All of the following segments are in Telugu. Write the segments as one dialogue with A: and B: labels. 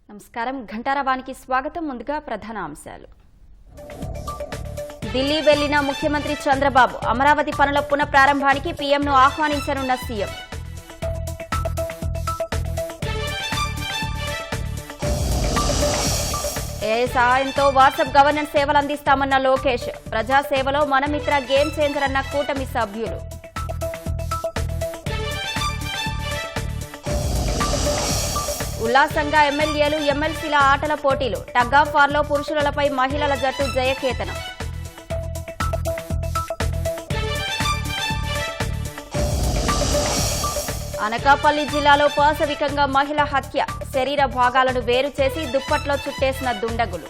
A: నమస్కారం, ఘంటారావానికి స్వాగతం. ముందుగా ప్రధాన అంశాలు. ఢిల్లీ వెళ్లిన ముఖ్యమంత్రి చంద్రబాబు, అమరావతి పనుల పునఃప్రారంభానికి పీఎంను ఆహ్వానించనున్న సీఎం. ఏఐ సహాయంతో వాట్సాప్ గవర్నెన్స్ సేవలు అందిస్తామన్న లోకేష్, ప్రజాసేవలో మనమిత్ర గేమ్ చేంజర్ అన్న కూటమి సభ్యులు. ఉల్లాసంగా ఎమ్మెల్యేలు ఎమ్మెల్సీల ఆటల పోటీలు, టగ్ ఆఫ్ వార్లో పురుషులపై మహిళల జట్టు జయకేతనం. అనకాపల్లి జిల్లాలో పాశవికంగా మహిళ హత్య, శరీర భాగాలను వేరు చేసి దుప్పట్లో చుట్టేసిన దుండగులు.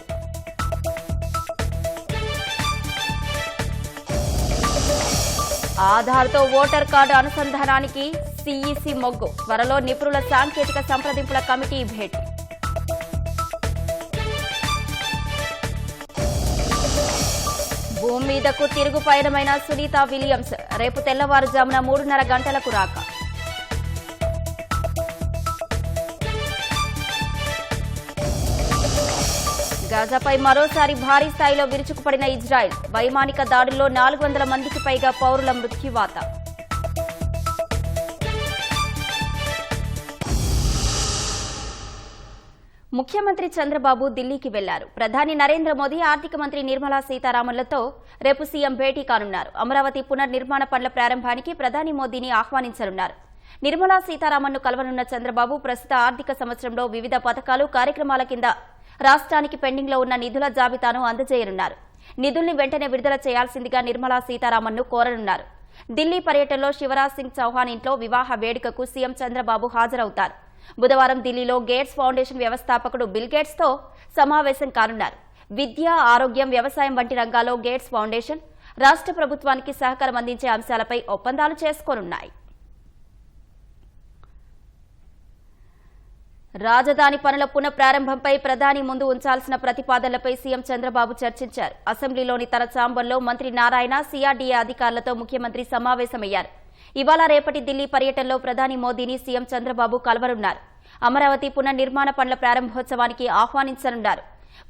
A: ఆధార్తో ఓటర్ కార్డు అనుసంధానానికి సిఈసి మొగ్గు, త్వరలో నిపుణుల సాంకేతిక సంప్రదింపుల కమిటీ భేటీ. భూమి మీదకు తిరుగు పయనమైన సునీత విలియమ్స్, రేపు తెల్లవారుజామున 3:30 గంటలకు రాక. గాజాపై మరోసారి భారీ స్థాయిలో విరుచుకుపడిన ఇజ్రాయెల్, వైమానిక దాడుల్లో 400 మందికి పైగా పౌరుల మృత్యువాత. ముఖ్యమంత్రి చంద్రబాబు ఢిల్లీకి వెళ్లారు. ప్రధాని నరేంద్ర మోదీ, ఆర్థిక మంత్రి నిర్మలా సీతారామన్లతో రేపు సీఎం భేటీ కానున్నారు. అమరావతి పునర్నిర్మాణ పనుల ప్రారంభానికి ప్రధాని మోదీని ఆహ్వానించనున్నారు. నిర్మలా సీతారామన్ను కలవనున్న చంద్రబాబు, ప్రస్తుత ఆర్థిక సంవత్సరంలో వివిధ పథకాలు, కార్యక్రమాల కింద రాష్ట్రానికి పెండింగ్లో ఉన్న నిధుల జాబితాను అందజేయనున్నారు. నిధుల్ని వెంటనే విడుదల చేయాల్సిందిగా నిర్మలా సీతారామన్ను కోరనున్నారు. ఢిల్లీ పర్యటనలో శివరాజ్ సింగ్ చౌహాన్ ఇంట్లో వివాహ వేడుకకు సీఎం చంద్రబాబు హాజరవుతారు. బుధవారం ఢిల్లీలో గేట్స్ ఫౌండేషన్ వ్యవస్థాపకుడు బిల్ గేట్స్ తో సమావేశం కానున్నారు. విద్య, ఆరోగ్యం, వ్యవసాయం వంటి రంగాల్లో గేట్స్ ఫౌండేషన్ రాష్ట్ర ప్రభుత్వానికి సహకారం అందించే అంశాలపై ఒప్పందాలు చేసుకోనున్నాయి. రాజధాని పనుల పునఃప్రారంభంపై ప్రధాని ముందు ఉంచాల్సిన ప్రతిపాదనలపై సీఎం చంద్రబాబు చర్చించారు. అసెంబ్లీలోని తన ఛాంబర్లో మంత్రి నారాయణ, సిఆర్డీఏ అధికారులతో ముఖ్యమంత్రి సమావేశమయ్యారు. ఇవాళ రేపటి ఢిల్లీ పర్యటనలో ప్రధాని మోదీని సీఎం చంద్రబాబు కలవనున్నారు. అమరావతి పునర్నిర్మాణ పనుల ప్రారంభోత్సవానికి ఆహ్వానించనున్నారు.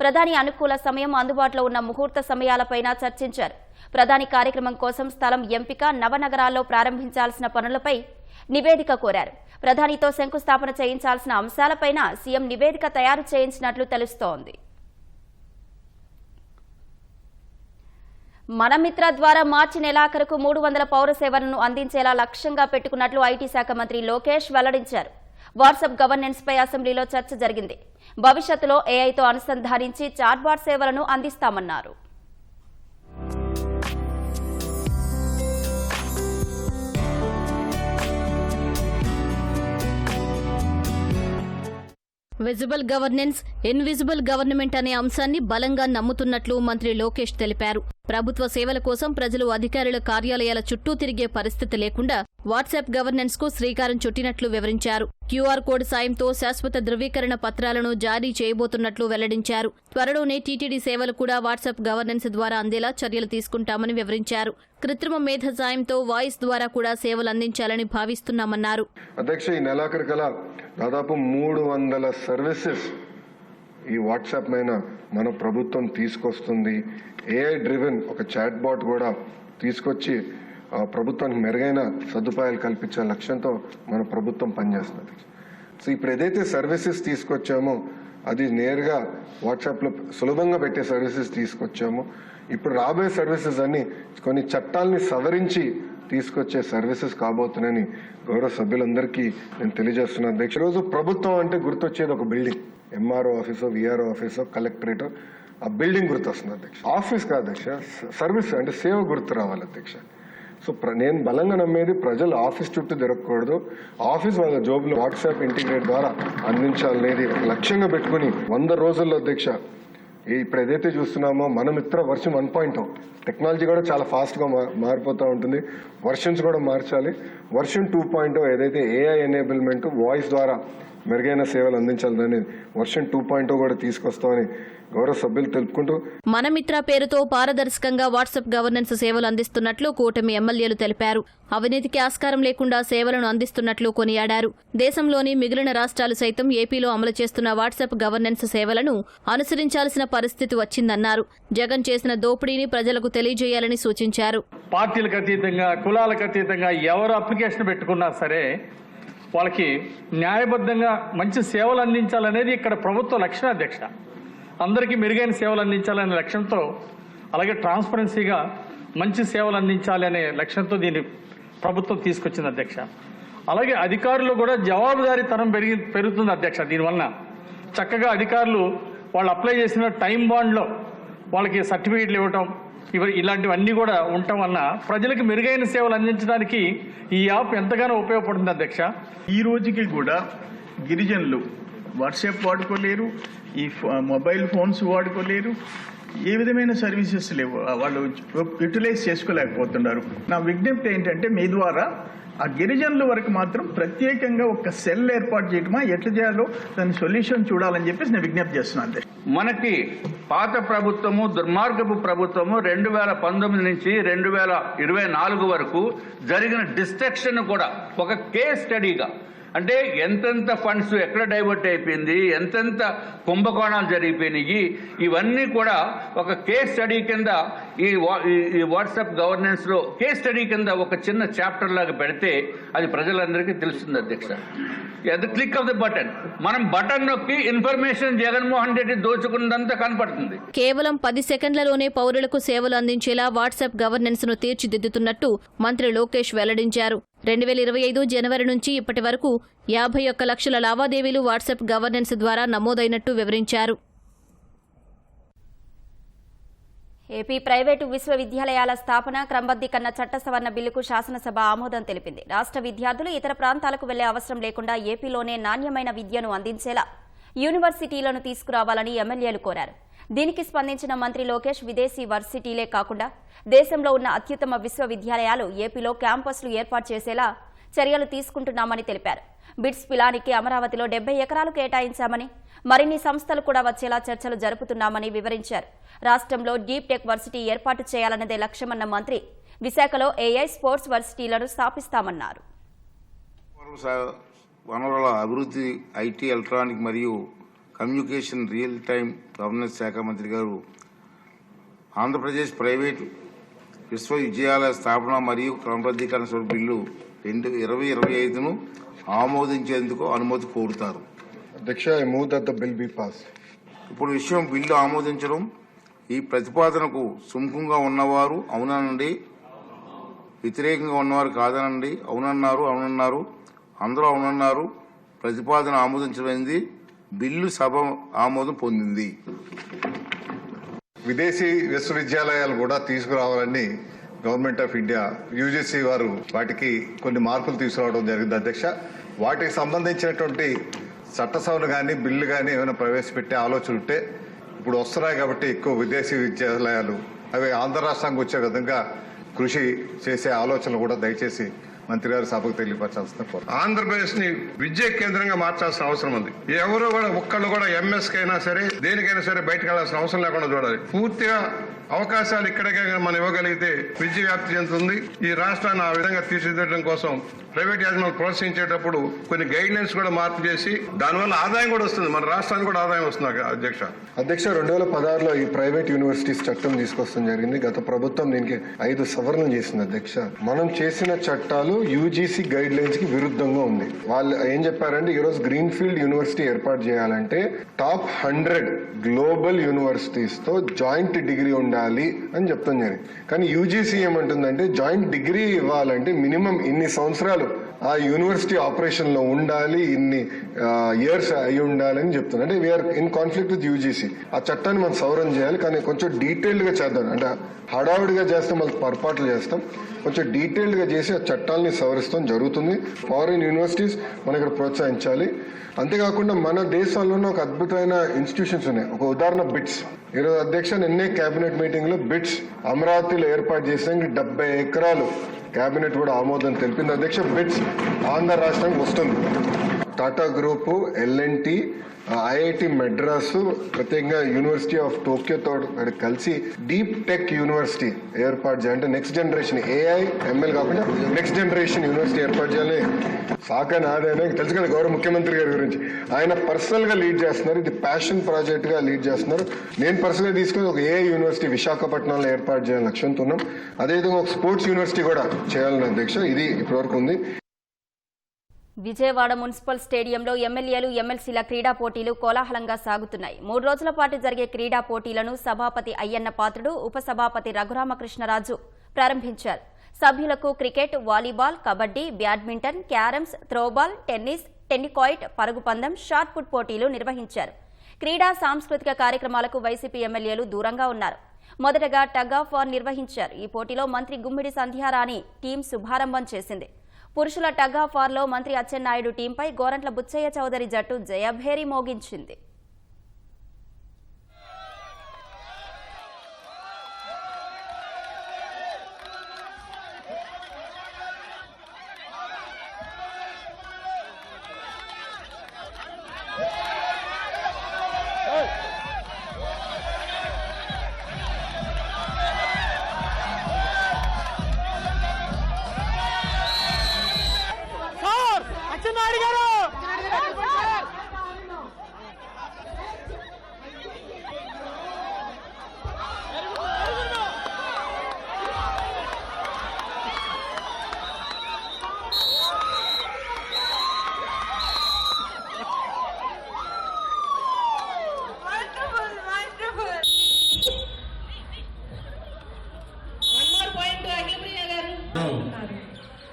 A: ప్రధాని అనుకూల సమయం, అందుబాటులో ఉన్న ముహూర్త సమయాలపైన చర్చించారు. ప్రధాని కార్యక్రమం కోసం స్థలం ఎంపిక, నవనగరాల్లో ప్రారంభించాల్సిన పనులపై నివేదిక కోరారు. ప్రధానితో శంకుస్థాపన చేయించాల్సిన అంశాలపైన సీఎం నివేదిక తయారు చేయించినట్లు తెలుస్తోంది. మనమిత్ర ద్వారా మార్చి నెలాఖరుకు 300 పౌర సేవలను అందించేలా లక్ష్యంగా పెట్టుకున్నట్లు ఐటీ శాఖ మంత్రి లోకేష్ వెల్లడించారు. వాట్సాప్ గవర్నెన్స్ పై అసెంబ్లీలో చర్చ జరిగింది. భవిష్యత్తులో ఏఐతో అనుసంధానించి చాట్బాట్ సేవలను అందిస్తామన్నారు.
B: విజిబుల్ గవర్నెన్స్, ఇన్విజిబుల్ గవర్నమెంట్ అనే అంశాన్ని బలంగా నమ్ముతున్నట్లు మంత్రి లోకేష్ తెలిపారు. ప్రభుత్వ సేవల కోసం ప్రజలు అధికారుల కార్యాలయాల చుట్టూ తిరిగే పరిస్థితి లేకుండా వాట్సాప్ గవర్నెన్స్ కు శ్రీకారం చుట్టినట్లు వివరించారు. క్యూఆర్ కోడ్ సాయంతో శాశ్వత ధృవీకరణ పత్రాలను జారీ చేయబోతున్నట్లు వెల్లడించారు. త్వరలోనే టీటీడీ సేవలు కూడా వాట్సాప్ గవర్నెన్స్ ద్వారా అందేలా చర్యలు తీసుకుంటామని వివరించారు. కృత్రిమ మేధ సాయంతో వాయిస్ ద్వారా కూడా సేవలు అందించాలని భావిస్తున్నామన్నారు.
C: అధ్యక్ష, ఈ నెలాఖరుకల్లా దాదాపు 300 సర్వీసెస్ ఈ వాట్సాప్ పైన మన ప్రభుత్వం తీసుకొస్తుంది. ఏఐ డ్రివెన్ ఒక చాట్ బాట్ కూడా తీసుకొచ్చి ప్రభుత్వానికి మెరుగైన సదుపాయాలు కల్పించే లక్ష్యంతో మన ప్రభుత్వం పనిచేస్తుంది. సో ఇప్పుడు ఏదైతే సర్వీసెస్ తీసుకొచ్చామో అది నేరుగా వాట్సాప్లో సులభంగా పెట్టే సర్వీసెస్ తీసుకొచ్చామో, ఇప్పుడు రాబోయే సర్వీసెస్ అన్ని కొన్ని చట్టాలని సవరించి తీసుకొచ్చే సర్వీసెస్ కాబోతున్నాయని గౌరవ సభ్యులందరికీ నేను తెలియజేస్తున్నాను. అధ్యక్ష, ఈరోజు ప్రభుత్వం అంటే గుర్తొచ్చేది ఒక బిల్డింగ్, ఎంఆర్ఓ ఆఫీసో, విఆర్ఓ ఆఫీసో, కలెక్టరేటో, ఆ బిల్డింగ్ గుర్తొస్తుంది అధ్యక్ష. ఆఫీస్ కాదు అధ్యక్ష, సర్వీస్ అంటే సేవ గుర్తు రావాలి అధ్యక్ష. సో నేను బలంగా నమ్మేది ప్రజలు ఆఫీస్ చుట్టూ తిరగకూడదు, ఆఫీస్ వాళ్ళ జోబులో వాట్సాప్ ఇంటిగ్రేట్ ద్వారా అందించాలనేది లక్ష్యంగా పెట్టుకుని 100 రోజుల్లో అధ్యక్ష ఇప్పుడు ఏదైతే చూస్తున్నామో మనమిత్ర వర్షన్ 1.0 టెక్నాలజీ కూడా చాలా ఫాస్ట్గా మారిపోతూ ఉంటుంది. వర్షన్స్ కూడా మార్చాలి. వర్షన్ 2.0 ఏదైతే ఏఐ ఎనేబుల్మెంట్, వాయిస్ ద్వారా మెరుగైన సేవలు అందించాలని వర్షన్ 2.0 కూడా తీసుకొస్తామని గౌరవ సభ్యులు తెలుపుకుంటూ
B: మనమిత్ర పేరుతో పారదర్శకంగా వాట్సాప్ గవర్నెన్స్ సేవలు అందిస్తున్నట్లు కూటమి ఎమ్మెల్యేలు తెలిపారు. అవినీతికి ఆస్కారం లేకుండా సేవలను అందిస్తున్నట్లు కొనియాడారు. దేశంలోని మిగిలిన రాష్ట్రాలు సైతం ఏపీలో అమలు చేస్తున్న వాట్సాప్ గవర్నెన్స్ సేవలను అనుసరించాల్సిన పరిస్థితి వచ్చిందన్నారు. జగన్ చేసిన దోపిడీని ప్రజలకు తెలియజేయాలని సూచించారు.
D: పార్టీలకు అతీతంగా, కులాలకు అతీతంగా ఎవరు అప్లికేషన్ పెట్టుకున్నా సరే వాళ్ళకి న్యాయబద్ధంగా మంచి సేవలు అందించాలనేది ఇక్కడ ప్రభుత్వ లక్ష్యం అధ్యక్ష. అందరికీ మెరుగైన సేవలు అందించాలనే లక్ష్యంతో, అలాగే ట్రాన్స్పరెన్సీగా మంచి సేవలు అందించాలి అనే లక్ష్యంతో దీన్ని ప్రభుత్వం తీసుకొచ్చింది అధ్యక్ష. అలాగే అధికారులు కూడా జవాబుదారీతనం పెరుగుతుంది అధ్యక్ష. దీనివల్ల చక్కగా అధికారులు వాళ్ళు అప్లై చేసిన టైం బాండ్లో వాళ్ళకి సర్టిఫికేట్లు ఇవ్వటం, ఇలాంటివన్నీ కూడా ఉండటం వలన ప్రజలకు మెరుగైన సేవలు అందించడానికి ఈ యాప్ ఎంతగానో ఉపయోగపడుతుంది అధ్యక్ష.
E: ఈ రోజుకి కూడా గిరిజనులు వాట్సాప్ వాడుకోలేరు, ఈ మొబైల్ ఫోన్స్ వాడుకోలేరు, ఏ విధమైన సర్వీసెస్ లేవు, వాళ్ళు యూటిలైజ్ చేసుకోలేకపోతున్నారు. నా విజ్ఞప్తి ఏంటంటే మీ ద్వారా ఆ గిరిజనుల వరకు మాత్రం ప్రత్యేకంగా ఒక సెల్ ఏర్పాటు చేయటమా, ఎట్లా చేయాలో దాని సొల్యూషన్ చూడాలని చెప్పేసి నేను విజ్ఞప్తి చేస్తున్నాను.
F: మనకి పాత ప్రభుత్వము, దుర్మార్గపు ప్రభుత్వము 2019 నుంచి 2024 వరకు జరిగిన డిస్ట్రక్షన్ కూడా ఒక కేస్ స్టడీగా, అంటే ఎంతెంత ఫండ్స్ ఎక్కడ డైవర్ట్ అయిపోయింది, ఎంతెంత కుంభకోణాలు జరిగిపోయినాయి, ఇవన్నీ కూడా ఒక కేస్ స్టడీ కింద ఈ వాట్సాప్ గవర్నెన్స్లో కేస్ స్టడీ కింద ఒక చిన్న చాప్టర్ లాగా పెడితే అది ప్రజలందరికీ తెలుస్తుంది అధ్యక్ష. అది క్లిక్ ఆఫ్ ద బటన్, మనం బటన్ నొక్కి ఇన్ఫర్మేషన్ జగన్మోహన్ రెడ్డి దోచుకున్నదంతా కనపడుతుంది.
B: కేవలం 10 సెకండ్లలోనే పౌరులకు సేవలు అందించేలా వాట్సాప్ గవర్నెన్స్ ను తీర్చిదిద్దుతున్నట్టు మంత్రి లోకేష్ వెల్లడించారు. 2025 జనవరి నుంచి ఇప్పటి వరకు 51 లక్షల లావాదేవీలు వాట్సాప్ గవర్నెన్స్ ద్వారా నమోదైనట్టు వివరించారు.
A: ఏపీ ప్రైవేటు విశ్వవిద్యాలయాల స్థాపన క్రమబద్దీకరణ చట్ట సవరణ బిల్లుకు శాసనసభ ఆమోదం తెలిపింది. రాష్ట్ర విద్యార్థులు ఇతర ప్రాంతాలకు వెళ్లే అవసరం లేకుండా ఏపీలోనే నాణ్యమైన విద్యను అందించేలా యూనివర్సిటీలను తీసుకురావాలని ఎమ్మెల్యేలు కోరారు. దీనికి స్పందించిన మంత్రి లోకేష్ విదేశీ వర్సిటీలే కాకుండా దేశంలో ఉన్న అత్యుత్తమ విశ్వవిద్యాలయాలు ఏపీలో క్యాంపస్లు ఏర్పాటు చేసేలా చర్యలు తీసుకుంటున్నామని తెలిపారు. బిట్స్ పిలానికి అమరావతిలో 70 ఎకరాలు కేటాయించామని, మరిన్ని సంస్థలు కూడా వచ్చేలా చర్చలు జరుపుతున్నామని వివరించారు. రాష్ట్రంలో డీప్ టెక్ వర్సిటీ ఏర్పాటు చేయాలన్నదే లక్ష్యమన్న మంత్రి విశాఖలో ఏఐ స్పోర్ట్స్ వర్సిటీలను స్థాపిస్తామన్నారు.
G: వనరుల అభివృద్ధి, ఐటీ, ఎలక్ట్రానిక్ మరియు కమ్యూనికేషన్ రియల్ టైం గవర్నెన్స్ శాఖ మంత్రి గారు ఆంధ్రప్రదేశ్ ప్రైవేటు విశ్వవిద్యాలయ స్థాపన మరియు క్రమబద్ధీకరణ బిల్లు 2025ను ఆమోదించేందుకు అనుమతి కోరుతారు.
C: అధ్యక్ష, I move that the bill be pass.
G: ఇప్పుడు విషయం బిల్లు ఆమోదించడం. ఈ ప్రతిపాదనకు సుముఖంగా ఉన్నవారు అవునండి, వ్యతిరేకంగా ఉన్నవారు కాదనండి. అవునన్నారు, అందరూ అవునన్నారు. ప్రతిపాదన ఆమోదించబడింది. బిల్లు సభ ఆమోదం పొందింది.
H: విదేశీ విశ్వవిద్యాలయాలు కూడా తీసుకురావాలని గవర్నమెంట్ ఆఫ్ ఇండియా యూజీసీ వారు వాటికి కొన్ని మార్పులు తీసుకురావడం జరిగింది అధ్యక్ష. వాటికి సంబంధించినటువంటి చట్ట సవరణ కానీ బిల్లు కానీ ఏమైనా ప్రవేశపెట్టే ఆలోచన ఉంటే ఇప్పుడు వస్తున్నాయి కాబట్టి ఎక్కువ విదేశీ విద్యాలయాలు అవి ఆంధ్ర రాష్ట్రానికి వచ్చే విధంగా కృషి చేసే ఆలోచనలు కూడా దయచేసి మంత్రి గారు సభకు తెలియపరచాల్సిన కోరు.
I: ఆంధ్రప్రదేశ్ ని విద్యా కేంద్రంగా మార్చాల్సిన అవసరం ఉంది. ఎవరు కూడా ఒక్కళ్ళు కూడా ఎంఎస్ కైనా సరే దేనికైనా సరే బయటకు వెళ్లాల్సిన అవసరం లేకుండా చూడాలి. పూర్తిగా అవకాశాలు ఇక్కడికే మనం ఇవ్వగలిగితే విద్య వ్యాప్తి చెందుతుంది. ఈ రాష్ట్రాన్ని ఆ విధంగా తీర్చిదిద్దడం కోసం ప్రైవేట్ యాజమాన్యాలు ప్రోత్సహించేటప్పుడు కొన్ని గైడ్ లైన్స్ కూడా మార్పు చేసి దానివల్ల ఆదాయం కూడా వస్తుంది, మన రాష్ట్రానికి కూడా ఆదాయం వస్తుంది. అధ్యక్ష
C: 2016లో ఈ ప్రైవేట్ యూనివర్సిటీస్ చట్టం తీసుకొస్తాం జరిగింది. గత ప్రభుత్వం దీనికి 5 సవరణలు చేసింది అధ్యక్ష. మనం చేసిన చట్టాలు యూజీసీ గైడ్ లైన్స్ కి విరుద్ధంగా ఉంది. వాళ్ళు ఏం చెప్పారంటే ఈరోజు గ్రీన్ ఫీల్డ్ యూనివర్సిటీ ఏర్పాటు చేయాలంటే టాప్ 100 గ్లోబల్ యూనివర్సిటీస్ తో జాయింట్ డిగ్రీ ఉండాలి అని చెప్తాం జరిగింది. కానీ యూజీసీ ఏమంటుందంటే జాయింట్ డిగ్రీ ఇవ్వాలంటే మినిమం ఇన్ని సంవత్సరాలు ఆ యూనివర్సిటీ ఆపరేషన్ లో ఉండాలి, ఇన్ని ఇయర్స్ అయి ఉండాలి అని చెప్తుంది. అంటే we are in conflict with UGC. ఆ చట్టాన్ని మనం సవరణ చేయాలి, కానీ కొంచెం డీటెయిల్డ్ గా చేద్దాం. అంటే హడావుడిగా చేస్తాం, మళ్ళీ పొరపాట్లు చేస్తాం. కొంచెం డీటెయిల్డ్ గా చేసి ఆ చట్టాలని సవరిస్తాం జరుగుతుంది. ఫారిన్ యూనివర్సిటీస్ మన ఇక్కడ ప్రోత్సహించాలి. అంతేకాకుండా మన దేశంలోనే ఒక అద్భుతమైన ఇన్స్టిట్యూషన్స్ ఉన్నాయి. ఒక ఉదాహరణ బిట్స్. ఈరోజు అధ్యక్ష నిన్నే కేబినెట్ మీటింగ్ లో బిట్స్ అమరావతిలో ఏర్పాటు చేసేందుకు 70 ఎకరాలు కేబినెట్ కూడా ఆమోదం తెలిపింది అధ్యక్ష. బిట్స్ ఆంధ్ర రాష్ట్రానికి వస్తుంది. Tata group, LNT, IIT Madras, ప్రత్యేకంగా యూనివర్సిటీ ఆఫ్ టోక్యోతో కలిసి డీప్ టెక్ యూనివర్సిటీ ఏర్పాటు చేయాలి. అంటే నెక్స్ట్ జనరేషన్ AI, ML కాకుండా నెక్స్ట్ జనరేషన్ యూనివర్సిటీ ఏర్పాటు చేయాలి. సాక నాదేనా తెలుసు కదా గౌరవ ముఖ్యమంత్రి గారి గురించి. ఆయన పర్సనల్ గా లీడ్ చేస్తున్నారు. ఇది ప్యాషన్ ప్రాజెక్ట్ గా లీడ్ చేస్తున్నారు. నేను పర్సనల్ గా తీసుకుని ఒక AI యూనివర్సిటీ విశాఖపట్నంలో ఏర్పాటు చేయాలని లక్ష్యంతో ఉన్నాం. అదేవిధంగా ఒక స్పోర్ట్స్ యూనివర్సిటీ కూడా చేయాలని అధ్యక్ష. ఇది ఇప్పటివరకు ఉంది.
A: విజయవాడ మున్సిపల్ స్టేడియంలో ఎమ్మెల్యేలు, ఎమ్మెల్సీల క్రీడా పోటీలు కోలాహలంగా సాగుతున్నాయి. 3 రోజుల పాటు జరిగే క్రీడా పోటీలను సభాపతి అయ్యన్న పాత్రుడు, ఉపసభాపతి రఘురామకృష్ణరాజు ప్రారంభించారు. సభ్యులకు cricket, volleyball, kabaddi, badminton, carroms, throwball, tennis, tennikoit, పరుగు పందెం, షాట్ పుట్ పోటీలు నిర్వహించారు. క్రీడా సాంస్కృతిక కార్యక్రమాలకు వైసీపీ ఎమ్మెల్యేలు దూరంగా ఉన్నారు. మొదటగా టగ్ ఆఫ్ వార్ నిర్వహించారు. ఈ పోటీలో మంత్రి గుమ్మిడి సంధ్యారాణి టీం శుభారంభం చేసింది. పురుషుల టగ్ ఆఫ్ వార్లో మంత్రి అచ్చెన్నాయుడు టీంపై గోరంట్ల బుచ్చయ్య చౌదరి జట్టు జయభేరి మోగించింది.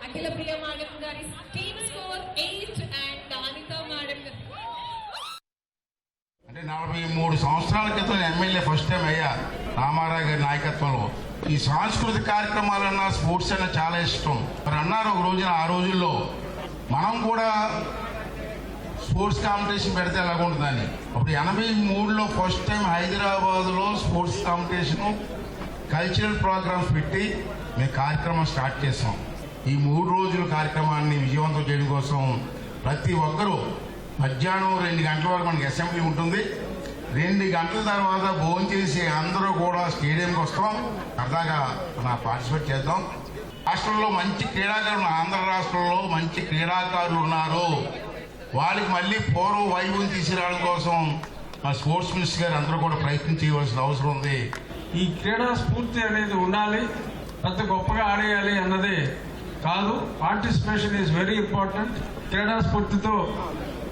J: అఖిల ప్రియ మేడం గారి team score 8 and Anitha madam
G: అంటే 43 సంవత్సరాల క్రితం ఎమ్మెల్యే ఫస్ట్ టైం అయ్యా రామారావు గారి నాయకత్వంలో. ఈ సాంస్కృతిక కార్యక్రమాలన్నా స్పోర్ట్స్ అన్నా చాలా ఇష్టం. మరి అన్నారు ఒక రోజున, ఆ రోజుల్లో మనం కూడా స్పోర్ట్స్ కాంపిటీషన్ పెడితే ఎలాగుంటుందని. అప్పుడు 83లో ఫస్ట్ టైం హైదరాబాద్లో స్పోర్ట్స్ కాంపిటీషను, కల్చరల్ ప్రోగ్రామ్స్ పెట్టి మేము కార్యక్రమం స్టార్ట్ చేసాం. ఈ 3 రోజుల కార్యక్రమాన్ని విజయవంతం చేయడం కోసం ప్రతి ఒక్కరూ మధ్యాహ్నం 2 గంటల వరకు మనకి అసెంబ్లీ ఉంటుంది. 2 గంటల తర్వాత భోజనం చేసి అందరూ కూడా స్టేడియంకి వస్తాం. సరదాగా మన పార్టిసిపేట్ చేద్దాం. రాష్ట్రంలో మంచి క్రీడాకారులు, ఆంధ్ర రాష్ట్రంలో మంచి క్రీడాకారులు ఉన్నారు. వాళ్ళకి మళ్ళీ పూర్వ వైభవం తీసుకురావడం కోసం మా స్పోర్ట్స్ మినిస్టర్ గారు అందరూ కూడా ప్రయత్నం చేయవలసిన అవసరం ఉంది.
K: ఈ క్రీడా స్ఫూర్తి అనేది ఉండాలి. పెద్ద గొప్పగా ఆడేయాలి అన్నదే కాదు. Participation is very important. క్రీడా స్ఫూర్తితో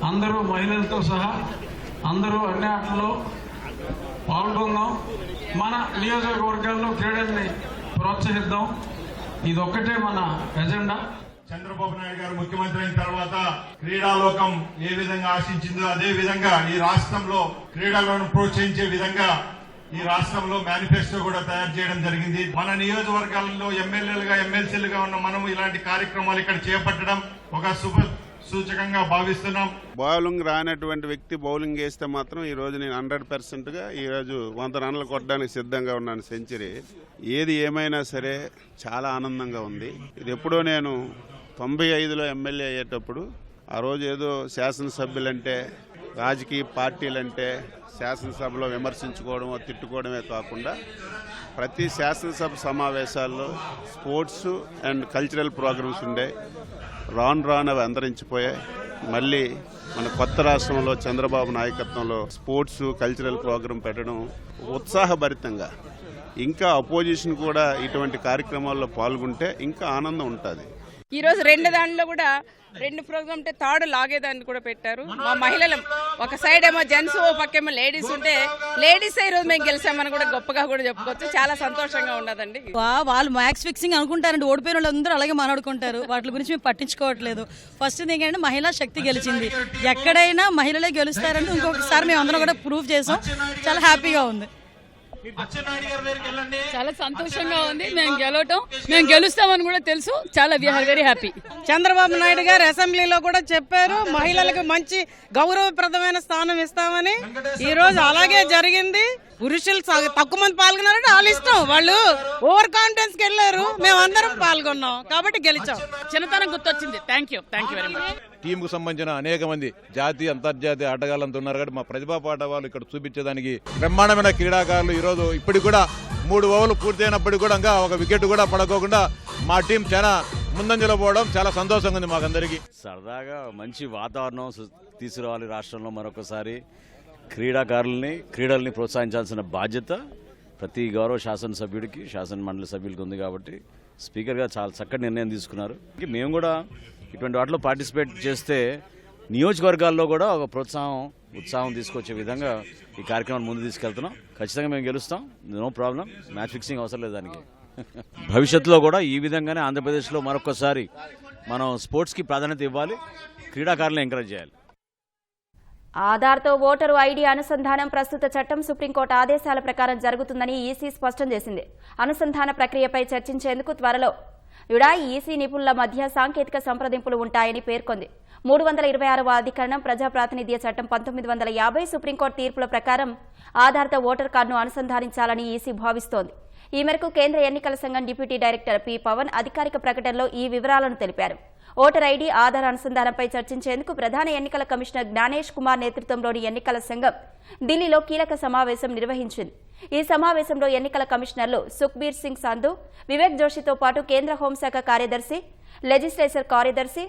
K: అందరూ మహిళలతో సహా అందరూ అన్ని ఆటల్లో పాల్గొందాం. మన నియోజకవర్గాల్లో క్రీడల్ని ప్రోత్సహిద్దాం. ఇదొక్కటే మన ఎజెండా.
L: చంద్రబాబు నాయుడు గారు ముఖ్యమంత్రి అయిన తర్వాత క్రీడాలోకం ఏ విధంగా ఆశించిందో అదే విధంగా ఈ రాష్ట్రంలో క్రీడలను ప్రోత్సహించే విధంగా ఈ రాష్ట్రంలో మేనిఫెస్టో కూడా తయారు చేయడం జరిగింది. మన నియోజకవర్గాల్లో ఎమ్మెల్యేలుగా, ఎమ్మెల్సీలుగా ఉన్న మనం ఇలాంటి కార్యక్రమాలు ఇక్కడ చేపట్టడం ఒక శుభ సూచకంగా భావిస్తున్నాం.
M: బౌలింగ్ రానటువంటి వ్యక్తి బౌలింగ్ వేస్తే మాత్రం ఈ రోజు నేను 100%గా ఈరోజు 100 రన్లు కొట్టడానికి సిద్ధంగా ఉన్నాను, సెంచరీ. ఏది ఏమైనా సరే చాలా ఆనందంగా ఉంది. ఇది ఎప్పుడో నేను 95లో ఎమ్మెల్యే అయ్యేటప్పుడు ఆ రోజు ఏదో శాసనసభ్యులంటే, రాజకీయ పార్టీలంటే శాసనసభలో విమర్శించుకోవడం, తిట్టుకోవడమే కాకుండా ప్రతి శాసనసభ సమావేశాల్లో స్పోర్ట్స్ అండ్ కల్చరల్ ప్రోగ్రామ్స్ ఉండే. రాను అవి అంతరించిపోయాయి. మళ్ళీ మన కొత్త రాష్ట్రంలో చంద్రబాబు నాయకత్వంలో స్పోర్ట్స్ కల్చరల్ ప్రోగ్రాం పెట్టడం ఉత్సాహభరితంగా, ఇంకా అపోజిషన్ కూడా ఇటువంటి కార్యక్రమాల్లో పాల్గొంటే ఇంకా ఆనందం ఉంటుంది.
N: ఈరోజు 2 దాంట్లో కూడా 2 ప్రోగ్రామ్ అంటే థర్డ్ లాగేదాన్ని కూడా పెట్టారు. మా మహిళలు ఒక సైడ్ ఏమో జెంట్స్, ఓ పక్కేమో లేడీస్ ఉంటే లేడీస్ ఈరోజు మేము గెలిచామని కూడా గొప్పగా కూడా చెప్పుకోవచ్చు. చాలా సంతోషంగా ఉన్నదండి.
O: వాళ్ళు మ్యాక్స్ ఫిక్సింగ్ అనుకుంటారండి. ఓడిపోయిన వాళ్ళు అందరూ అలాగే మాట్లాడుకుంటారు. వాటి గురించి మేము పట్టించుకోవట్లేదు. ఫస్ట్ థింగ్ ఏంటంటే మహిళా శక్తి గెలిచింది. ఎక్కడైనా మహిళలే గెలుస్తారంటే ఇంకొకసారి మేము అందరం కూడా ప్రూవ్ చేసాం. చాలా హ్యాపీగా ఉంది.
N: చాలా సంతోషంగా ఉంది. మేము గెలుస్తామని కూడా తెలుసు. చాలా we are very happy.
O: Chandrababu Naidu గారు అసెంబ్లీలో కూడా చెప్పారు మహిళలకు మంచి గౌరవప్రదమైన స్థానం ఇస్తామని. ఈ రోజు అలాగే జరిగింది.
N: పురుషులు తక్కువ మంది పాల్గొన్నారంటే వాళ్ళ ఇష్టం, వాళ్ళు ఓవర్ కాన్ఫిడెన్స్ కి వెళ్ళారు, మేమందరం పాల్గొన్నాం కాబట్టి గెలిచాం. చిన్నతనం గుర్తొచ్చింది. Thank you very much.
L: టీంకు సంబంధించిన అనేక మంది జాతీయ అంతర్జాతీయ ఆటగాళ్ళంతా ఉన్నారు కాబట్టి మా ప్రతిభా పాఠవాళ్ళు ఇక్కడ చూపించేదానికి బ్రహ్మాండమైన క్రీడాకారులు. ఈరోజు ఇప్పటికి కూడా 3 ఓవర్లు పూర్తయినప్పటికీ కూడా ఇంకా ఒక వికెట్ కూడా పడకోకుండా మా టీం చాలా ముందంజలో పోవడం చాలా సంతోషంగా ఉంది మాకందరికీ.
P: సరదాగా మంచి వాతావరణం తీసుకురావాలి రాష్ట్రంలో. మరొకసారి క్రీడల్ని ప్రోత్సహించాల్సిన బాధ్యత ప్రతి గౌరవ శాసనసభ్యుడికి, శాసన మండలి సభ్యులకి ఉంది కాబట్టి స్పీకర్ గారు చాలా చక్కటి నిర్ణయం తీసుకున్నారు. మేము కూడా ఇటువంటి వాటిలో పార్టిసిపేట్ చేస్తే నియోజకవర్గాల్లో కూడా ఒక ఉత్సాహం తీసుకొచ్చే విధంగా ఈ కార్యక్రమాన్ని ముందు తీసుకెళ్తున్నాం. ఖచ్చితంగా మేము గెలుస్తాం, నో ప్రాబ్లం. మ్యాచ్ ఫిక్సింగ్ అవసరం లేదు దానికి. భవిష్యత్తులో కూడా ఈ విధంగానే ఆంధ్రప్రదేశ్లో మరొకసారి మనం స్పోర్ట్స్కి ప్రాధాన్యత ఇవ్వాలి, క్రీడాకారులను ఎంకరేజ్ చేయాలి.
A: ఆధార్తో ఓటరు ఐడి అనుసంధానం ప్రస్తుత చట్టం సుప్రీంకోర్టు ఆదేశాల ప్రకారం జరుగుతుందని ఈసీ స్పష్టం చేసింది. అనుసంధాన ప్రక్రియపై చర్చించేందుకు త్వరలో ఈసీ నిపుణుల మధ్య సాంకేతిక సంప్రదింపులు ఉంటాయని పేర్కొంది. 326వ అధికరణం ప్రజాప్రాతినిధ్య చట్టం 1950 సుప్రీంకోర్టు తీర్పుల ప్రకారం ఆధార్తో ఓటర్ కార్డును అనుసంధానించాలని ఈసీ భావిస్తోంది. ఈ మేరకు కేంద్ర ఎన్నికల సంఘం డిప్యూటీ డైరెక్టర్ పి పవన్ అధికారిక ప్రకటనలో ఈ వివరాలను తెలిపారు. ఓటర్ ఐడి ఆధార్ అనుసంధానంపై చర్చించేందుకు ప్రధాన ఎన్నికల కమిషనర్ జ్ఞానేష్ కుమార్ నేతృత్వంలోని ఎన్నికల సంఘం ఢిల్లీలో కీలక సమావేశం నిర్వహించింది. ఈ సమావేశంలో ఎన్నికల కమిషనర్లు సుఖ్బీర్ సింగ్ సంధు, వివేక్ జోషితో పాటు కేంద్ర హోంశాఖ కార్యదర్శి, లెజిస్లేచర్ కార్యదర్శి,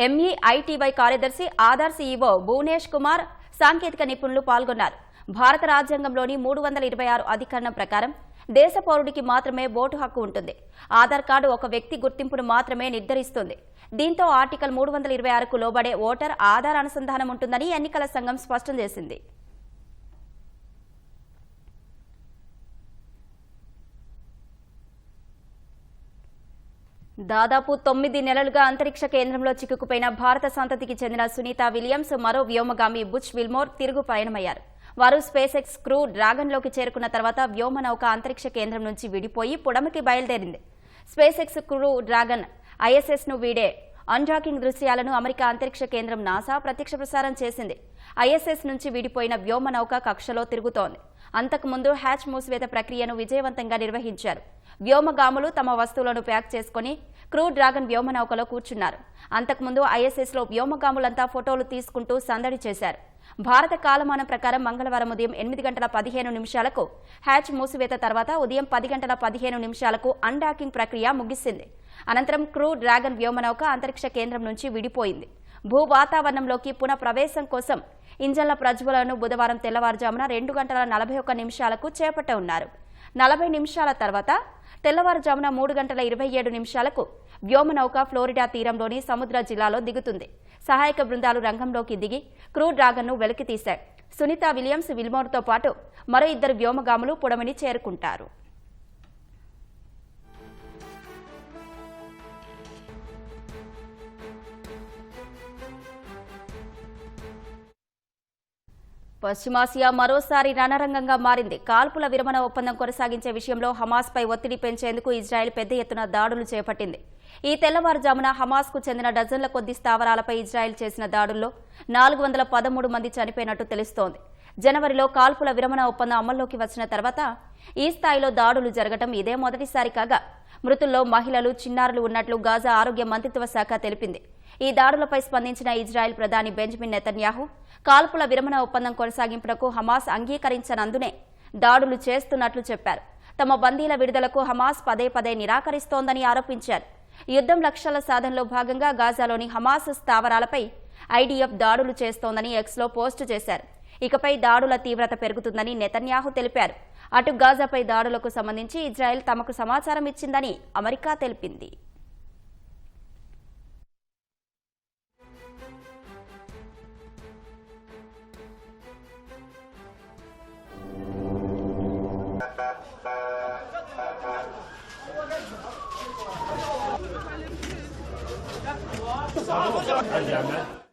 A: ఎంఈఐటీవై కార్యదర్శి, ఆధార్ సీఈఓ భువనేష్ కుమార్, సాంకేతిక నిపుణులు పాల్గొన్నారు. భారత రాజ్యాంగంలోని 326 అధికరణం ప్రకారం దేశ పౌరుడికి మాత్రమే ఓటు హక్కు ఉంటుంది. ఆధార్ కార్డు ఒక వ్యక్తి గుర్తింపును మాత్రమే నిర్ధారిస్తుంది. దీంతో ఆర్టికల్ 326కు లోబడే ఓటర్ ఆధార్ అనుసంధానం ఉంటుందని ఎన్నికల సంఘం స్పష్టం చేసింది. దాదాపు 9 నెలలుగా అంతరిక్ష కేంద్రంలో చిక్కుకుపోయిన భారత సంతతికి చెందిన సునీత విలియమ్స్ మరో వ్యోమగామి బుచ్ విల్మోర్ తిరుగు పయనమయ్యారు. వారు స్పేస్ ఎక్స్ క్రూ డ్రాగన్లోకి చేరుకున్న తర్వాత వ్యోమనౌక అంతరిక్ష కేంద్రం నుంచి విడిపోయి పుడమికి బయలుదేరింది. స్పేస్ ఎక్స్ క్రూ డ్రాగన్ ఐఎస్ఎస్ను వీడే అన్డాకింగ్ దృశ్యాలను అమెరికా అంతరిక్ష కేంద్రం నాసా ప్రత్యక్ష ప్రసారం చేసింది. ఐఎస్ఎస్ నుంచి విడిపోయిన వ్యోమనౌక కక్షలో తిరుగుతోంది. అంతకుముందు హ్యాచ్ మూసివేత ప్రక్రియను విజయవంతంగా నిర్వహించారు. వ్యోమగాములు తమ వస్తువులను ప్యాక్ చేసుకుని క్రూ డ్రాగన్ వ్యోమనౌకలో కూర్చున్నారు. అంతకుముందు ఐఎస్ఎస్లో వ్యోమగాములంతా ఫోటోలు తీసుకుంటూ సందడి చేశారు. భారత కాలమానం ప్రకారం మంగళవారం ఉదయం 8:15 హ్యాచ్ మూసివేత తర్వాత ఉదయం 10:15 అన్డాకింగ్ ప్రక్రియ ముగిసింది. అనంతరం క్రూ డ్రాగన్ వ్యోమనౌక అంతరిక్ష కేంద్రం నుంచి విడిపోయింది. భూ వాతావరణంలోకి పునః ప్రవేశం కోసం ఇంజన్ల ప్రజ్వలను బుధవారం తెల్లవారుజామున 2:41 చేపట్టనున్నారు. 40 నిమిషాల తర్వాత తెల్లవారుజామున 3:27 వ్యోమనౌక ఫ్లోరిడా తీరంలోని సముద్ర జిల్లాలో దిగుతుంది. సహాయక బృందాలు రంగంలోకి దిగి క్రూ డ్రాగన్ను వెలికితీశాయి. సునీత విలియమ్స్ విల్మోర్తో పాటు మరో 2 వ్యోమగాములు పుడమిని చేరుకుంటారు. పశ్చిమాసియా మరోసారి రణరంగంగా మారింది. కాల్పుల విరమణ ఒప్పందం కొనసాగించే విషయంలో హమాస్పై ఒత్తిడి పెంచేందుకు ఇజ్రాయెల్ పెద్ద ఎత్తున దాడులు చేపట్టింది. ఈ తెల్లవారుజామున హమాస్కు చెందిన డజన్ల కొద్ది స్థావరాలపై ఇజ్రాయెల్ చేసిన దాడుల్లో 413 మంది చనిపోయినట్టు తెలుస్తోంది. జనవరిలో కాల్పుల విరమణ ఒప్పందం అమల్లోకి వచ్చిన తర్వాత ఈ స్థాయిలో దాడులు జరగడం ఇదే మొదటిసారి కాగా మృతుల్లో మహిళలు, చిన్నారులు ఉన్నట్లు గాజా ఆరోగ్య మంత్రిత్వ శాఖ తెలిపింది. ఈ దాడులపై స్పందించిన ఇజ్రాయెల్ ప్రధాని బెంజమిన్ నెతన్యాహు కాల్పుల విరమణ ఒప్పందం కొనసాగింపునకు హమాస్ అంగీకరించనందునే దాడులు చేస్తున్నట్లు చెప్పారు. తమ బందీల విడుదలకు హమాస్ పదే నిరాకరిస్తోందని ఆరోపించారు. యుద్ధం లక్ష్యాల సాధనలో భాగంగా గాజాలోని హమాస్ స్థావరాలపై ఐడీఎఫ్ దాడులు చేస్తోందని ఎక్స్లో పోస్టు చేశారు. ఇకపై దాడుల తీవ్రత పెరుగుతుందని నెతన్యాహు తెలిపారు. అటు గాజాపై దాడులకు సంబంధించి ఇజ్రాయెల్ తమకు సమాచారం ఇచ్చిందని అమెరికా తెలిపింది.
Q: Allá,